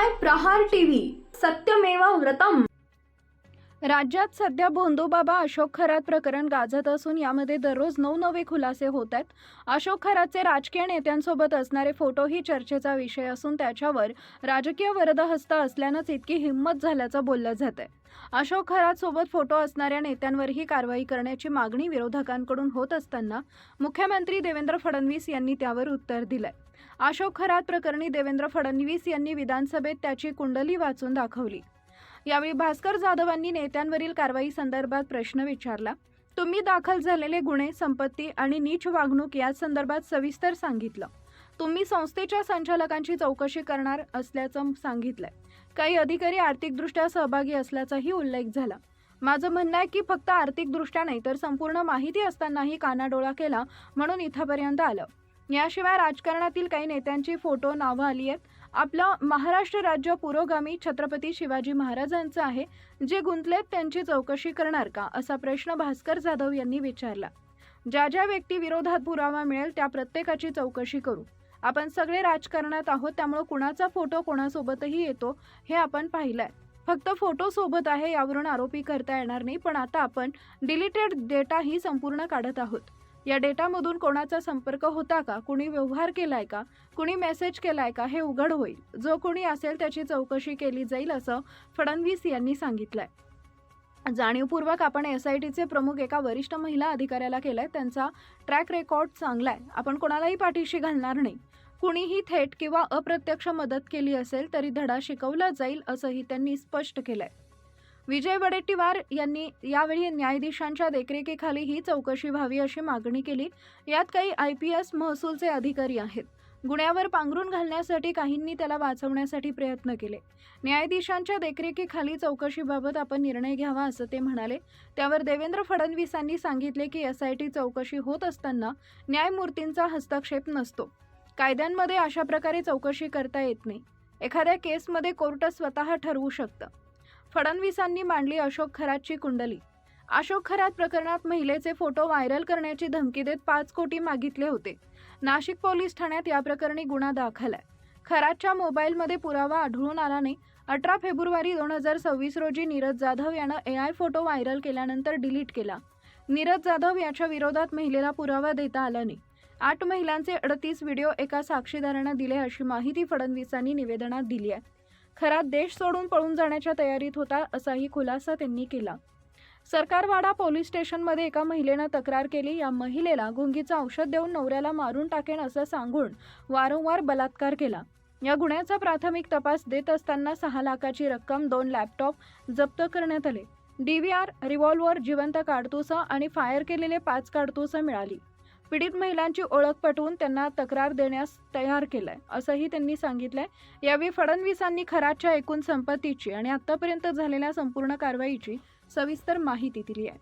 पाहताय प्रहार टीव्ही, सत्यमेव व्रतम। राज्यात सध्या भोंदूबाबा अशोक खरात प्रकरण गाजत असून यामध्ये दररोज नवनवे खुलासे होत आहेत। अशोक खरातचे राजकीय नेत्यांसोबत असणारे फोटोही चर्चेचा विषय असून त्याच्यावर राजकीय वरदहस्त असल्यानंच इतकी हिंमत झाल्याचं बोललं जातंय। अशोक खरात सोबत फोटो असणाऱ्या नेत्यांवरही कारवाई करण्याची मागणी विरोधकांकडून होत असताना मुख्यमंत्री देवेंद्र फडणवीस यांनी त्यावर उत्तर दिलंय। अशोक खरात प्रकरणी देवेंद्र फडणवीस यांनी विधानसभेत त्याची कुंडली वाचून दाखवली। यावेळी भास्कर जाधवांनी नेत्यांवरील कारवाई संदर्भात प्रश्न विचारला। तुम्ही दाखल झालेले गुन्हे, संपत्ती आणि नीच वागणूक या संदर्भात सविस्तर सांगितलं। तुम्ही संस्थेच्या संचालकांची चौकशी करणार असल्याचं सांगितलंय। काही अधिकारी आर्थिकदृष्ट्या सहभागी असल्याचाही उल्लेख झाला। माझं म्हणणं आहे की फक्त आर्थिकदृष्ट्या नाही तर संपूर्ण माहिती असतानाही कानाडोळा केला म्हणून इथपर्यंत आलं। याशिवाय राजकारणातील काही नेत्यांची फोटो नावं आली आहेत। आपलं महाराष्ट्र राज्य पुरोगामी छत्रपती शिवाजी महाराजांचं आहे, जे गुंतलेत त्यांची चौकशी करणार का, असा प्रश्न भास्कर जाधव यांनी विचारला। ज्या ज्या व्यक्ती विरोधात पुरावा मिळेल त्या प्रत्येकाची चौकशी करू। आपण सगळे राजकारणात आहोत, त्यामुळे कुणाचा फोटो कोणासोबतही येतो हे आपण पाहिलंय। फक्त फोटो सोबत आहे यावरून आरोपी करता येणार नाही, पण आता आपण डिलीटेड डेटा ही संपूर्ण काढत आहोत। या डेटामधून कोणाचा संपर्क होता का, कुणी व्यवहार केलाय का, कुणी मेसेज केलाय का हे उघड होईल। जो कोणी असेल त्याची चौकशी केली जाईल असं फडणवीस यांनी सांगितलंय। जाणीवपूर्वक आपण SITचे प्रमुख एका वरिष्ठ महिला अधिकाऱ्याला केलंय। त्यांचा ट्रॅक रेकॉर्ड चांगला आहे। आपण कोणालाही पाठीशी घालणार नाही। कुणीही थेट किंवा अप्रत्यक्ष मदत केली असेल तरी धडा शिकवला जाईल असंही त्यांनी स्पष्ट केलंय। विजय वडेट्टीवार यांनी यावेळी न्यायाधीशांच्या देखरेखीखाली ही चौकशी व्हावी अशी मागणी केली। यात काही IPS महसूलचे अधिकारी आहेत। गुन्ह्यावर पांघरून घालण्यासाठी काहींनी त्याला वाचवण्यासाठी प्रयत्न केले। न्यायाधीशांच्या देखरेखीखाली चौकशीबाबत आपण निर्णय घ्यावा असं ते म्हणाले। त्यावर देवेंद्र फडणवीसांनी सांगितले की SIT चौकशी होत असताना न्यायमूर्तींचा हस्तक्षेप नसतो। कायद्यांमध्ये अशा प्रकारे चौकशी करता येत नाही। एखाद्या केसमध्ये कोर्ट स्वतः ठरवू शकतं। फडणवीसांनी मांडली अशोक खरातची कुंडली। अशोक खरात प्रकरणात महिलेचे फोटो व्हायरल करण्याची धमकी देत 5 कोटी मागितले होते। नाशिक पोलीस ठाण्यात या प्रकरणी गुन्हा दाखल आहे। खरातच्या मोबाईलमध्ये पुरावा आढळून आला नाही। 18 फेब्रुवारी 2026 रोजी नीरज जाधव यानं AI फोटो व्हायरल केल्यानंतर डिलीट केला। नीरज जाधव याच्या विरोधात महिलेला पुरावा देता आला नाही। 8 महिलांचे 38 व्हिडिओ एका साक्षीदारानं दिले अशी माहिती फडणवीसांनी निवेदनात दिली आहे। खरात देश सोडून पळून जाण्याच्या तयारीत होता असाही खुलासा त्यांनी केला। सरकारवाडा पोलीस स्टेशनमध्ये एका महिलेनं तक्रार केली। या महिलेला गुंगीचं औषध देऊन नवऱ्याला मारून टाकेन असं सांगून वारंवार बलात्कार केला। या गुन्ह्याचा प्राथमिक तपास देत असताना 6 लाखाची रक्कम, 2 लॅपटॉप जप्त करण्यात आले। DVR, रिव्हॉल्व्हर, जिवंत काडतुसं आणि फायर केलेले 5 काडतुसं मिळाली। पीडित महिलांची ओळख पटवून त्यांना तक्रार देण्यास तयार केलंय असंही त्यांनी सांगितलंय। यावेळी फडणवीसांनी खरातच्या एकूण संपत्तीची आणि आतापर्यंत झालेल्या संपूर्ण कारवाईची सविस्तर माहिती दिली आहे।